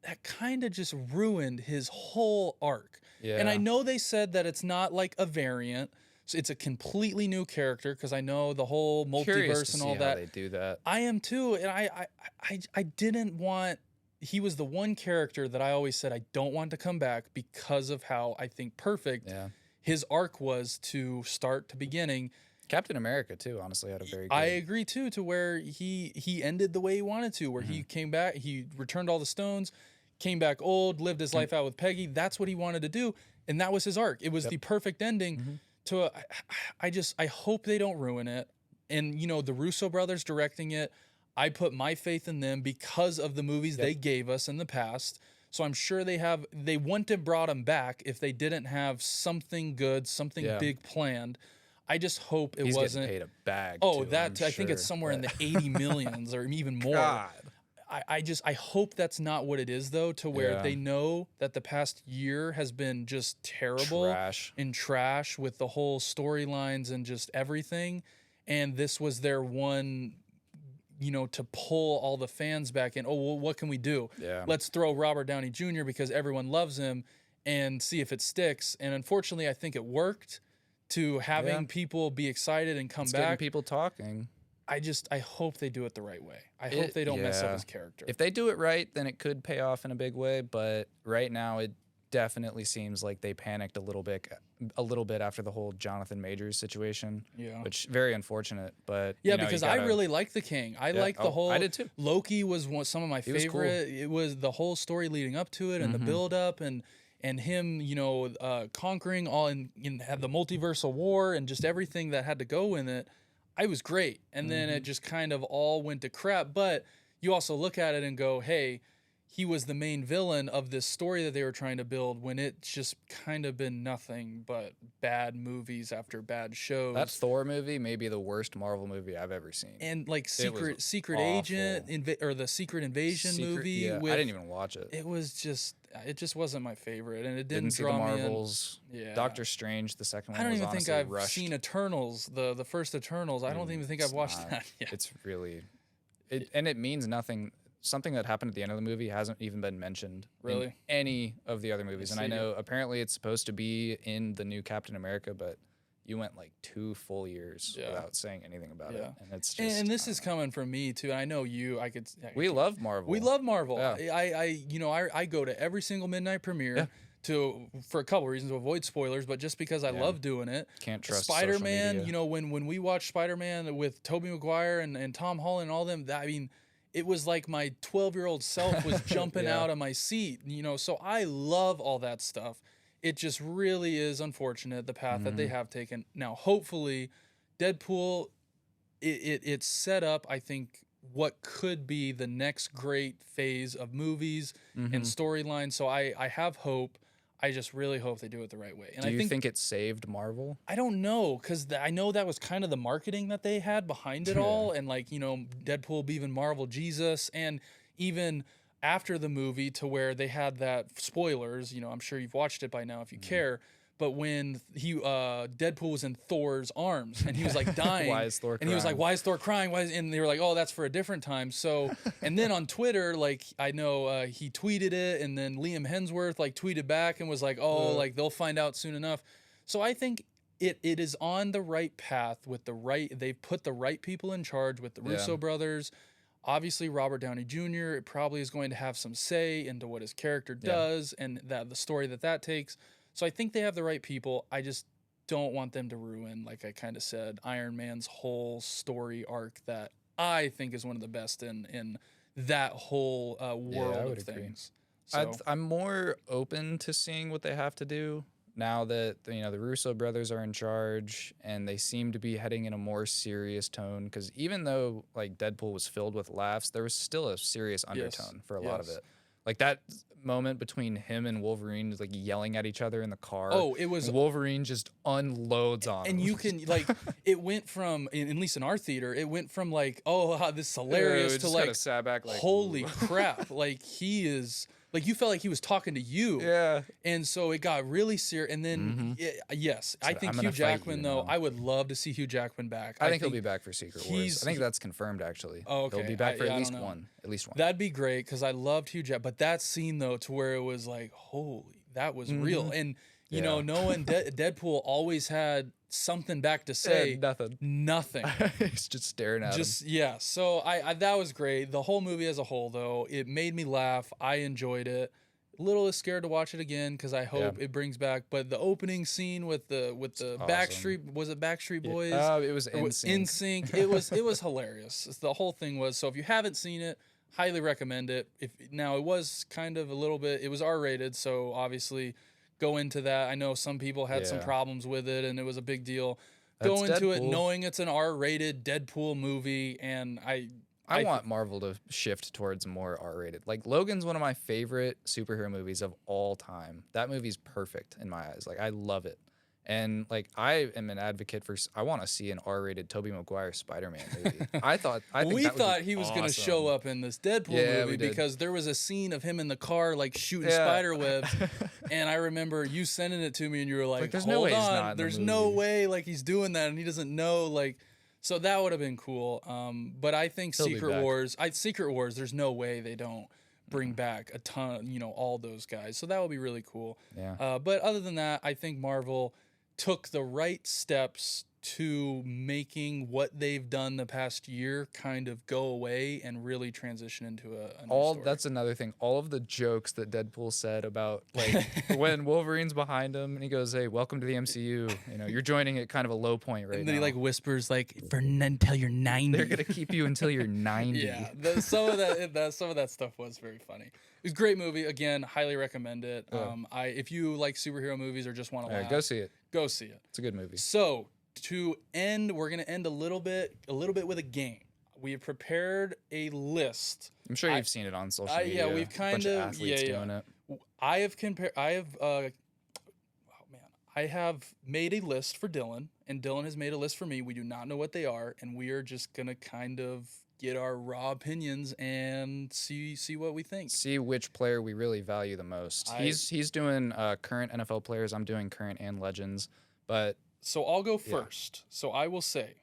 that kind of just ruined his whole arc. Yeah. And I know they said that it's not like a variant, it's a completely new character because I know the whole Curious multiverse to and see all how that. they do that. I am too, and I didn't want. He was the one character that I always said I don't want to come back because of how I think perfect his arc was to start to beginning. Captain America too, honestly, had a very good. I agree too, to where he ended the way he wanted to, where he came back, he returned all the stones, came back old, lived his life out with Peggy. That's what he wanted to do, and that was his arc. It was the perfect ending. To I hope they don't ruin it. And you know, the Russo brothers directing it, I put my faith in them because of the movies they gave us in the past. So I'm sure they wouldn't have brought him back if they didn't have something good, something big planned. I just hope it wasn't. Getting paid a bag. Oh, too, that I think it's somewhere in the 80 millions or even more. God. I hope that's not what it is though, to where they know that the past year has been just terrible and trash with the whole storylines and just everything. And this was their one, you know, to pull all the fans back in. Oh, well, what can we do? Let's throw Robert Downey Jr. because everyone loves him and see if it sticks. And unfortunately, I think it worked to having people be excited and come back. Getting people talking. I hope they do it the right way. I hope they don't mess up his character. If they do it right, then it could pay off in a big way. But right now, it definitely seems like they panicked a little bit after the whole Jonathan Majors situation. Which very unfortunate. But because I really like the King. I like the whole. I did too. Loki was some of my favorite. Was cool. It was the whole story leading up to it and the build up and him, conquering all and had the multiversal war and just everything that had to go in it. I was great. And then it just kind of all went to crap. But you also look at it and go, hey, he was the main villain of this story that they were trying to build when it's just kind of been nothing but bad movies after bad shows. That Thor movie may be the worst Marvel movie I've ever seen. And like Secret Agent or the Secret Invasion movie. Yeah, I didn't even watch it. It just wasn't my favorite, and it didn't see draw the me in. Marvels. Yeah. Doctor Strange, the second one. I don't was even think honestly I've rushed. seen Eternals, the first Eternals. I don't even think I've watched that yet. It's really, and it means nothing. Something that happened at the end of the movie hasn't even been mentioned in any of the other movies. And I know apparently it's supposed to be in the new Captain America, but you went like 2 full years without saying anything about it. And it's just, and this is coming from me too. And I know you. We love Marvel. We love Marvel. Yeah. I go to every single midnight premiere for a couple reasons, to avoid spoilers, but just because I love doing it. Can't trust Spider-Man. When we watched Spider-Man with Tobey Maguire and Tom Holland and all them, it was like my 12-year-old self was jumping out of my seat, so I love all that stuff. It just really is unfortunate, the path that they have taken. Now, hopefully, Deadpool, it's set up, I think, what could be the next great phase of movies and storylines. So I have hope. I just really hope they do it the right way. And do you think it saved Marvel? I don't know, because I know that was kind of the marketing that they had behind it all. And Deadpool being Marvel Jesus, and even after the movie to where they had that spoilers, I'm sure you've watched it by now if you care. But when Deadpool was in Thor's arms and he was like dying, why is Thor crying? And he was like, "Why is Thor crying?" And they were like, "Oh, that's for a different time." So, and then on Twitter, I know he tweeted it, and then Liam Hemsworth tweeted back and was like, "Oh, they'll find out soon enough." So I think it is on the right path with they've put the right people in charge with the Russo brothers. Obviously, Robert Downey Jr. probably is going to have some say into what his character does and the story that takes. So I think they have the right people. I just don't want them to ruin, like I kind of said, Iron Man's whole story arc that I think is one of the best in that whole world of things. So, I'm more open to seeing what they have to do now that the Russo brothers are in charge, and they seem to be heading in a more serious tone. Because even though Deadpool was filled with laughs, there was still a serious undertone for a lot of it. Like that moment between him and Wolverine is yelling at each other in the car. Oh, it was Wolverine just unloads on him. And you can it went from, at least in our theater, it went from oh, this is hilarious to sat back holy crap. He is you felt like he was talking to you. Yeah. And so it got really serious. And then, I think Hugh Jackman, though, I would love to see Hugh Jackman back. I think he'll be back for Secret Wars. I think that's confirmed, actually. Oh, okay. He'll be back for at least one. At least one. That'd be great, because I loved Hugh Jackman. But that scene, though, to where it was holy, that was real. And you know, knowing Deadpool always had something back to say. Nothing. He's just staring at him. Yeah. So I that was great. The whole movie as a whole, though, it made me laugh. I enjoyed it. A little scared to watch it again because I hope it brings back. But the opening scene with the awesome. Backstreet, was it Backstreet Boys? It was NSYNC. It was hilarious. The whole thing was. So if you haven't seen it, highly recommend it. Now it was kind of a little bit. It was R-rated, so obviously go into that. I know some people had some problems with it, and it was a big deal. Go into it knowing it's an R-rated Deadpool movie, and I want Marvel to shift towards more R-rated. Like, Logan's one of my favorite superhero movies of all time. That movie's perfect in my eyes. Like, I love it. And, like, I am an advocate for, I want to see an R-rated Tobey Maguire Spider-Man movie. We thought he was going to show up in this Deadpool movie because there was a scene of him in the car, like, shooting spider webs. And I remember you sending it to me, and you were like, there's hold no way on. he's not in There's the no movie. way, like, he's doing that, and he doesn't know, like... So that would have been cool. But I think Secret Wars, there's no way they don't bring back a ton, you know, all those guys. So that would be really cool. Yeah. But other than that, I think Marvel took the right steps to making what they've done the past year kind of go away and really transition into a new story. That's another thing. All of the jokes that Deadpool said about, like, when Wolverine's behind him and he goes, "Hey, welcome to the MCU. You know, you're joining at kind of a low point right now." And then he like whispers like, until you're 90. They're gonna keep you until you're 90. Yeah, some of that stuff was very funny. It was a great movie. Again, highly recommend it. If you like superhero movies or just want to laugh, go see it. Go see it. It's a good movie. So to end, we're gonna end a little bit with a game. We have prepared a list. I'm sure you've seen it on social media. Yeah, we've kind of athletes doing it. I have made a list for Dylan, and Dylan has made a list for me. We do not know what they are, and we are just gonna kind of get our raw opinions and see what we think. See which player we really value the most. He's doing current NFL players. I'm doing current and legends, but. So I'll go first. So I will say,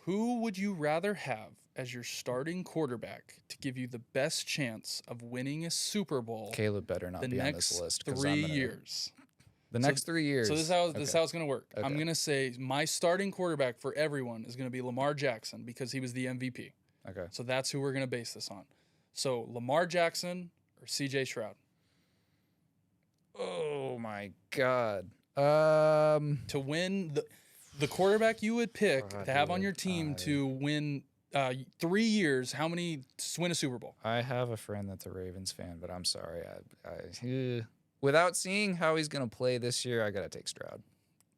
who would you rather have as your starting quarterback to give you the best chance of winning a Super Bowl? Caleb better not be on this list. 3 years. The next 3 years. So this is how it's going to work. Okay. I'm going to say my starting quarterback for everyone is going to be Lamar Jackson because he was the MVP. Okay. So that's who we're going to base this on. So Lamar Jackson or CJ Stroud? Oh my God. To win the quarterback you would pick to have on your team to win 3 years, how many to win a Super Bowl? I have a friend that's a Ravens fan, but I'm sorry. Without seeing how he's going to play this year, I got to take Stroud.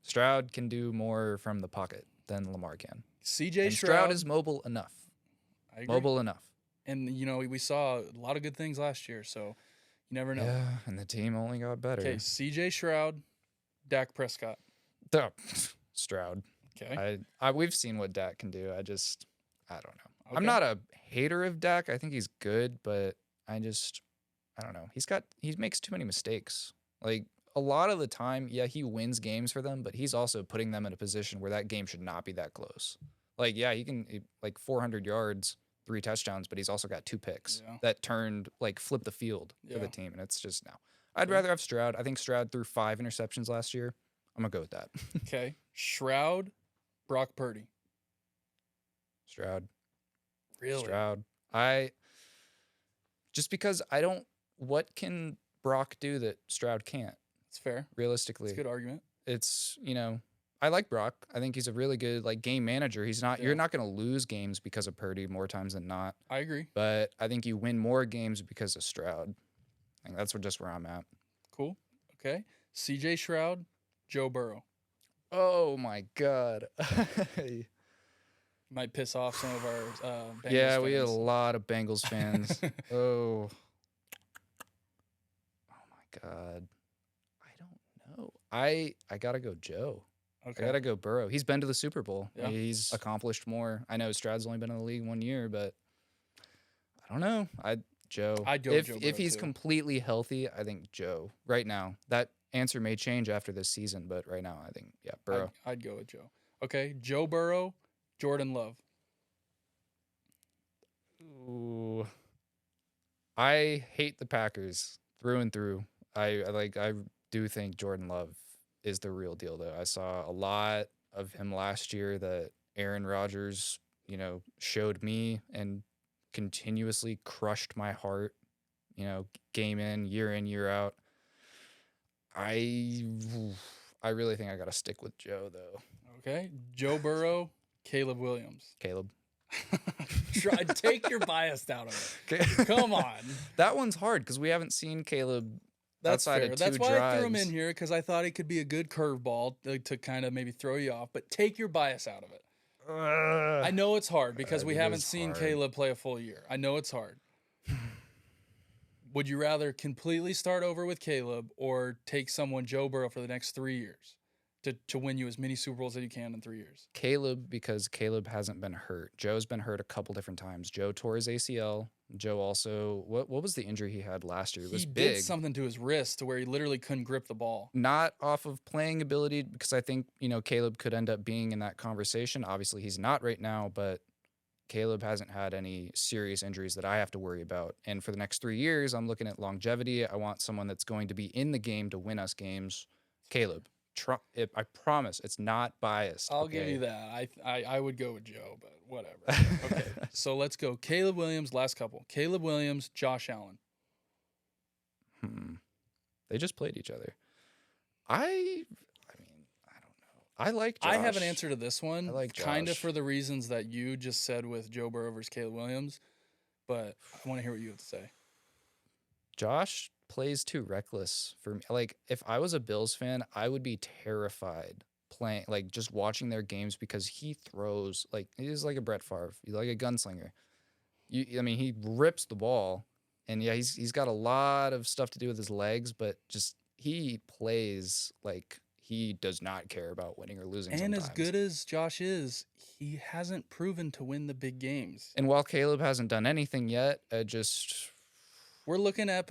Stroud can do more from the pocket than Lamar can. CJ Stroud is mobile enough. I agree. Mobile enough. And, you know, we saw a lot of good things last year, so you never know. Yeah, and the team only got better. Okay, CJ Stroud, Dak Prescott. Stroud. Okay. We've seen what Dak can do. I don't know. Okay. I'm not a hater of Dak. I think he's good, but I don't know. He makes too many mistakes. Like, a lot of the time, yeah, he wins games for them, but he's also putting them in a position where that game should not be that close. Like, yeah, he can, like, 400 yards, 3 touchdowns, but he's also got 2 picks that flipped the field for the team, and it's just no. I'd rather have Stroud. I think Stroud threw 5 interceptions last year. I'm going to go with that. Okay. Stroud, Brock Purdy. Stroud. Really? Stroud. Just because what can Brock do that Stroud can't? It's fair. Realistically. It's a good argument. It's, I like Brock. I think he's a really good game manager. You're not going to lose games because of Purdy more times than not. I agree. But I think you win more games because of Stroud. I think that's just where I'm at. Cool. Okay. CJ Stroud, Joe Burrow. Oh my God. Might piss off some of our Bengals fans. We had a lot of Bengals fans. Oh my God. I don't know. I gotta go Joe. Okay. I gotta go Burrow. He's been to the Super Bowl. Yeah. He's accomplished more. I know Stroud's only been in the league 1 year, but I don't know. Joe. I'd go if Joe if Burrow he's too. completely healthy, I think Joe. Right now, that answer may change after this season, but right now, I think Burrow. I'd go with Joe. Okay, Joe Burrow, Jordan Love. Ooh, I hate the Packers through and through. I do think Jordan Love is the real deal, though. I saw a lot of him last year that Aaron Rodgers, showed me and continuously crushed my heart, game in, year out. I really think I got to stick with Joe, though. Okay. Joe Burrow, Caleb Williams. Caleb. Try take your bias out of it. Come on. That one's hard because we haven't seen Caleb outside fair. of 2 That's why drives. I threw him in here, because I thought he could be a good curveball to kind of maybe throw you off, but take your bias out of it. I know it's hard because we haven't seen Caleb play a full year. I know it's hard. Would you rather completely start over with Caleb or take someone, Joe Burrow, for the next 3 years to win you as many Super Bowls as you can in 3 years? Caleb, because Caleb hasn't been hurt. Joe's been hurt a couple different times. Joe tore his ACL. Joe also, what was the injury he had last year? It was big. He did something to his wrist to where he literally couldn't grip the ball. Not off of playing ability, because I think, Caleb could end up being in that conversation. Obviously, he's not right now, but Caleb hasn't had any serious injuries that I have to worry about. And for the next 3 years, I'm looking at longevity. I want someone that's going to be in the game to win us games. Caleb. I promise it's not biased. I'll give you that. I would go with Joe, but whatever. Okay, so let's go. Caleb Williams, last couple. Caleb Williams, Josh Allen. They just played each other. I don't know. I like Josh. I have an answer to this one. I like Josh. Kind of for the reasons that you just said with Joe Burrow versus Caleb Williams, but I want to hear what you have to say. Josh plays too reckless for me. Like, if I was a Bills fan, I would be terrified playing, like, just watching their games, because he throws, like, he's like a Brett Favre. He's like a gunslinger. He rips the ball, and yeah, he's got a lot of stuff to do with his legs, but just he plays like he does not care about winning or losing. And sometimes. as good as Josh is, he hasn't proven to win the big games. And while Caleb hasn't done anything yet, we're looking at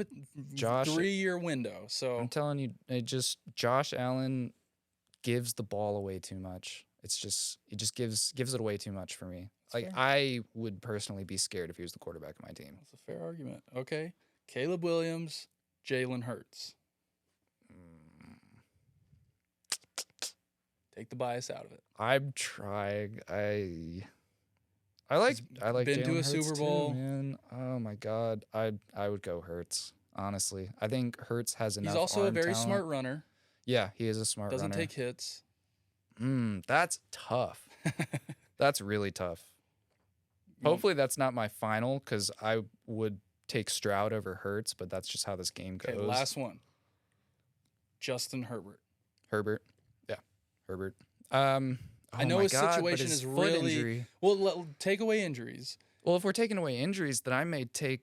Josh, 3-year window. So I'm telling you, Josh Allen gives the ball away too much. He just gives it away too much for me. That's fair. I would personally be scared if he was the quarterback of my team. That's a fair argument. Okay. Caleb Williams, Jalen Hurts. Take the bias out of it. I'm trying. I like been to Jalen a Hurts Super Bowl. too, man. Oh my God. I would go Hurts, honestly. I think Hurts has enough. He's also a very talent. smart runner. Yeah, he is a smart runner. Doesn't take hits. That's tough. That's really tough. Hopefully that's not my final, because I would take Stroud over Hurts, but that's just how this game goes. Okay, last one. Justin Herbert. Herbert. Yeah, Herbert. I know his situation is really injury. Well. Take away injuries. Well, if we're taking away injuries, then I may take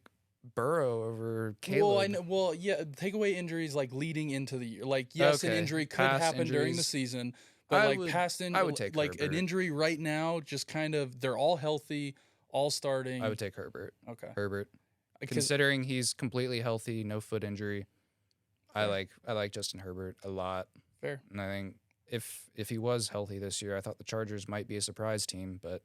Burrow over Caleb. Well, I know. Well, yeah. Take away injuries like leading into the year. Like, yes, an injury could happen during the season, but past injury, I would take like Herbert. an injury right now. Just kind of, they're all healthy, all starting. I would take Herbert. Okay, Herbert. Considering he's completely healthy, no foot injury, fair. I like Justin Herbert a lot. Fair. And I think if he was healthy this year, I thought the Chargers might be a surprise team, but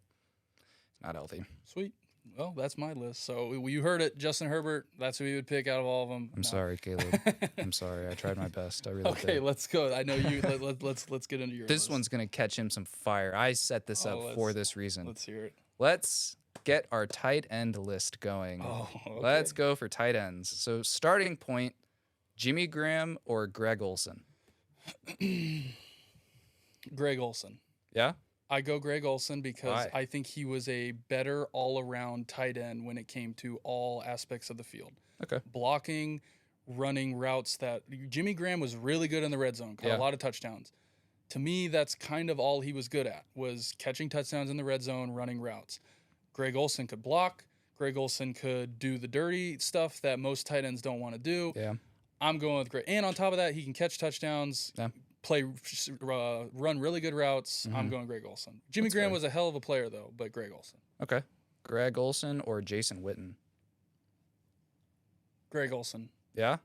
he's not healthy. Sweet. Well, that's my list. So you heard it, Justin Herbert. That's who you would pick out of all of them. I'm sorry, Caleb. I'm sorry. I tried my best. I really did. Okay, let's go. I know you. Let's get into your. This list. one's gonna catch him some fire. I set this up for this reason. Let's hear it. Let's get our tight end list going. Oh, okay. Let's go for tight ends. So starting point, Jimmy Graham or Greg Olsen? Greg Olsen. Yeah? I go Greg Olsen because Why? I think he was a better all-around tight end when it came to all aspects of the field. Okay. Blocking, running routes that Jimmy Graham was really good in the red zone, caught a lot of touchdowns. To me, that's kind of all he was good at, was catching touchdowns in the red zone, running routes. Greg Olsen could block. Greg Olsen could do the dirty stuff that most tight ends don't want to do. Yeah. I'm going with Greg. And on top of that, he can catch touchdowns. Yeah. Run really good routes. Mm-hmm. I'm going Greg Olsen. Jimmy Graham was a hell of a player, though, but Greg Olsen. Okay. Greg Olsen or Jason Witten? Greg Olsen. Yeah?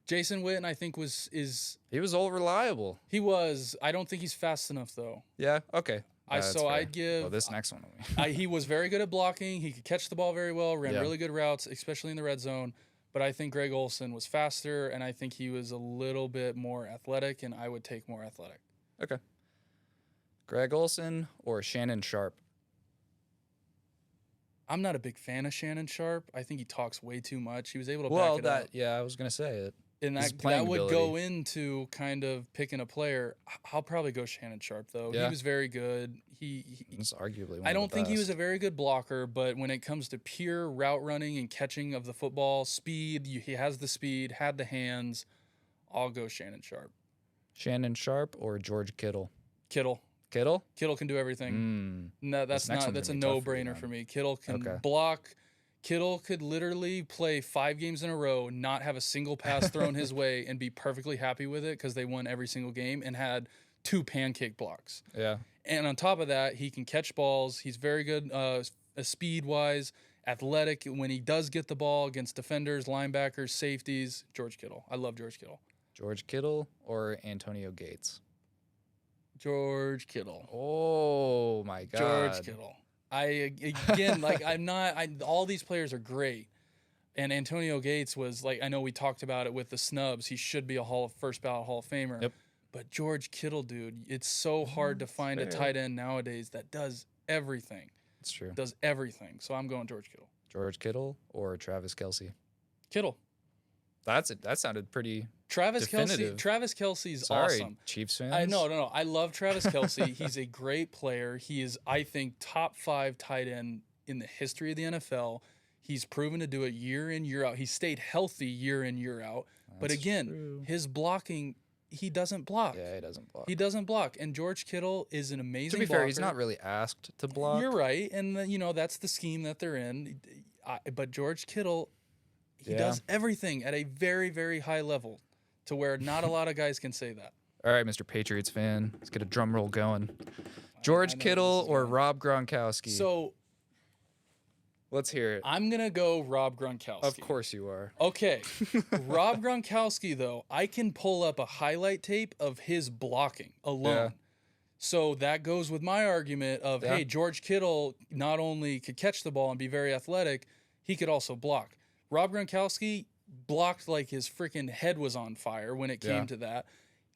Jason Witten, I think, is... He was all reliable. He was. I don't think he's fast enough, though. Yeah? Okay. I'd give... Well, this next one. He was very good at blocking. He could catch the ball very well, ran really good routes, especially in the red zone. but I think Greg Olsen was faster, and I think he was a little bit more athletic, and I would take more athletic. Okay. Greg Olsen or Shannon Sharp? I'm not a big fan of Shannon Sharp. I think he talks way too much. He was able to back it up. Yeah, I was going to say it. And that would go into kind of picking a player. I'll probably go Shannon Sharp, though. Yeah. He was very good. He's arguably one I don't of the think best. he was a very good blocker, but when it comes to pure route running and catching of the football, speed, he has the speed, had the hands. I'll go Shannon Sharp. Shannon Sharp or George Kittle? Kittle. Kittle? Kittle can do everything. No, that's a no-brainer for me. Kittle can block. Kittle could literally play 5 games in a row, not have a single pass thrown his way, and be perfectly happy with it because they won every single game and had 2 pancake blocks. Yeah. And on top of that, he can catch balls. He's very good speed-wise, athletic. When he does get the ball against defenders, linebackers, safeties, George Kittle. I love George Kittle. George Kittle or Antonio Gates? George Kittle. Oh, my God. George Kittle. All these players are great. And Antonio Gates was I know we talked about it with the snubs. He should be a first ballot Hall of Famer. Yep. But George Kittle, dude, it's so hard to find a tight end nowadays that does everything. It's true. Does everything. So I'm going George Kittle. George Kittle or Travis Kelce? Kittle. That's it. That sounded pretty definitive. Travis Kelce's awesome. Chiefs fans? No. I love Travis Kelce. He's a great player. He is, I think, top 5 tight end in the history of the NFL. He's proven to do it year in, year out. He stayed healthy year in, year out. But again, his blocking, he doesn't block. Yeah, he doesn't block. He doesn't block. And George Kittle is an amazing blocker. To be fair, he's not really asked to block. You're right. And, that's the scheme that they're in. But George Kittle, he does everything at a very, very high level to where not a lot of guys can say that. All right, Mr. Patriots fan, let's get a drum roll going. George Kittle or Rob Gronkowski? So let's hear it. I'm going to go Rob Gronkowski. Of course you are. Okay. Rob Gronkowski, though, I can pull up a highlight tape of his blocking alone. Yeah. So that goes with my argument of, hey, George Kittle not only could catch the ball and be very athletic, he could also block. Rob Gronkowski blocked like his freaking head was on fire when it came to that.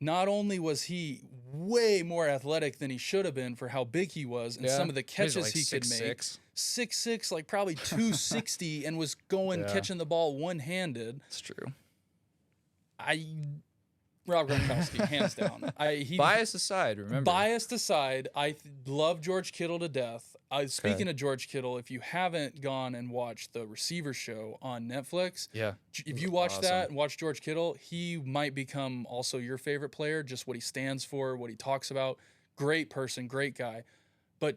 Not only was he way more athletic than he should have been for how big he was and some of the catches he could make. 6'6", like probably 260, and was catching the ball one-handed. It's true. Rob Gronkowski, hands down. Bias aside, remember. Biased aside, I love George Kittle to death. Speaking of George Kittle, if you haven't gone and watched the Receiver Show on Netflix, if you watch that and watch George Kittle, he might become also your favorite player, just what he stands for, what he talks about. Great person, great guy. But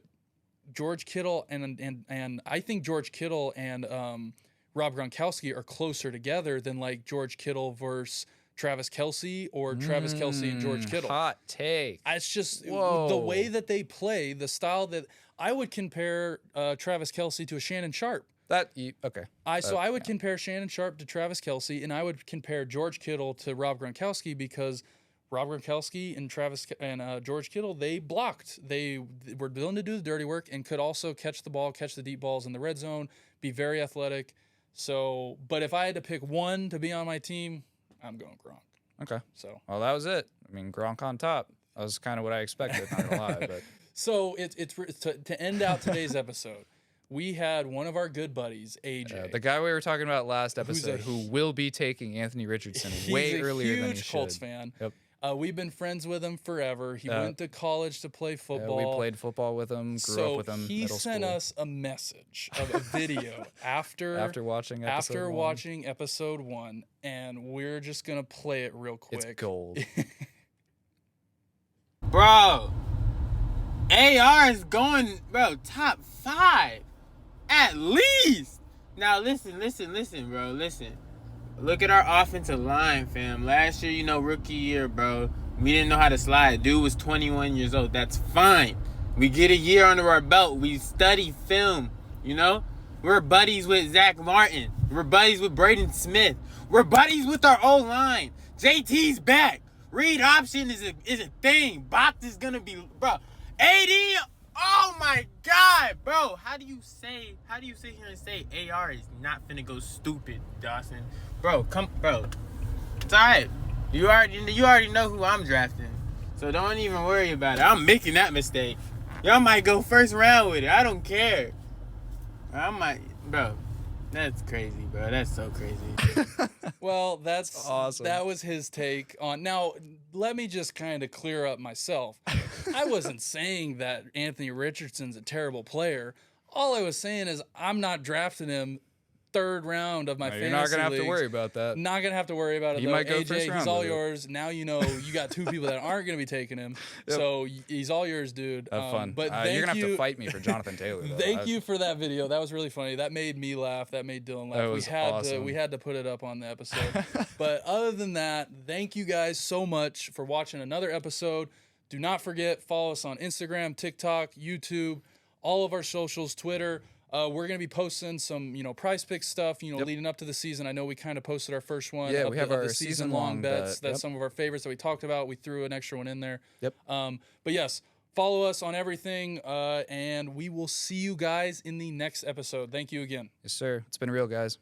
George Kittle and I think George Kittle and Rob Gronkowski are closer together than like George Kittle versus Travis Kelce or Travis Kelce and George Kittle. Hot take. It's just the way that they play, the style that I would compare Travis Kelce to a Shannon Sharp. I would compare Shannon Sharp to Travis Kelce, and I would compare George Kittle to Rob Gronkowski because Rob Gronkowski and George Kittle, they blocked. They were willing to do the dirty work and could also catch the ball, catch the deep balls in the red zone, be very athletic. So, but if I had to pick one to be on my team, I'm going Gronk. Okay. So, well, that was it. I mean, Gronk on top. That was kind of what I expected, not gonna lie. But so it's to end out today's episode. We had one of our good buddies, AJ, the guy we were talking about last episode, who will be taking Anthony Richardson way earlier than he should. He's a huge Colts fan. Yep. We've been friends with him forever. He went to college to play football. Yeah, we played football with him, grew up with him. He sent us a message of a video after watching episode 1, and we're just gonna play it real quick. It's gold. Bro, AR is going, top 5 at least. Now listen, bro, listen. Look at our offensive line, fam. Last year, rookie year, bro, we didn't know how to slide. Dude was 21 years old. That's fine. We get a year under our belt. We study film, We're buddies with Zach Martin. We're buddies with Braden Smith. We're buddies with our O-line. JT's back. Read option is a thing. Box is going to be, bro. AD, Oh my God, bro! How do you sit here and say AR is not finna go stupid, Dawson? Bro, bro. It's alright. You already know who I'm drafting, so don't even worry about it. I'm making that mistake. Y'all might go first round with it. I don't care. I might, bro. That's crazy, bro. That's so crazy. Well, that's awesome. That was his take on. Now, let me just kind of clear up myself. I wasn't saying that Anthony Richardson's a terrible player. All I was saying is I'm not drafting him third round of my fantasy You're not gonna have leagues. to worry about that. Not gonna have to worry about it. He though. might go AJ, first he's round all with it. yours. Now you know you got two people that aren't gonna be taking him. Yep. So he's all yours, dude. Have fun. But You're gonna have to fight me for Jonathan Taylor. Though. Thank you for that video. That was really funny. That made me laugh. That made Dylan laugh. That was awesome. We had to put it up on the episode. But other than that, thank you guys so much for watching another episode. Do not forget, follow us on Instagram, TikTok, YouTube, all of our socials, Twitter. We're going to be posting some, Prize Picks stuff, leading up to the season. I know we kind of posted our first one. Yeah, of we have the our season-long bets. bet. That's Yep. some of our favorites that we talked about. We threw an extra one in there. Yep. But yes, follow us on everything, and we will see you guys in the next episode. Thank you again. Yes, sir. It's been real, guys.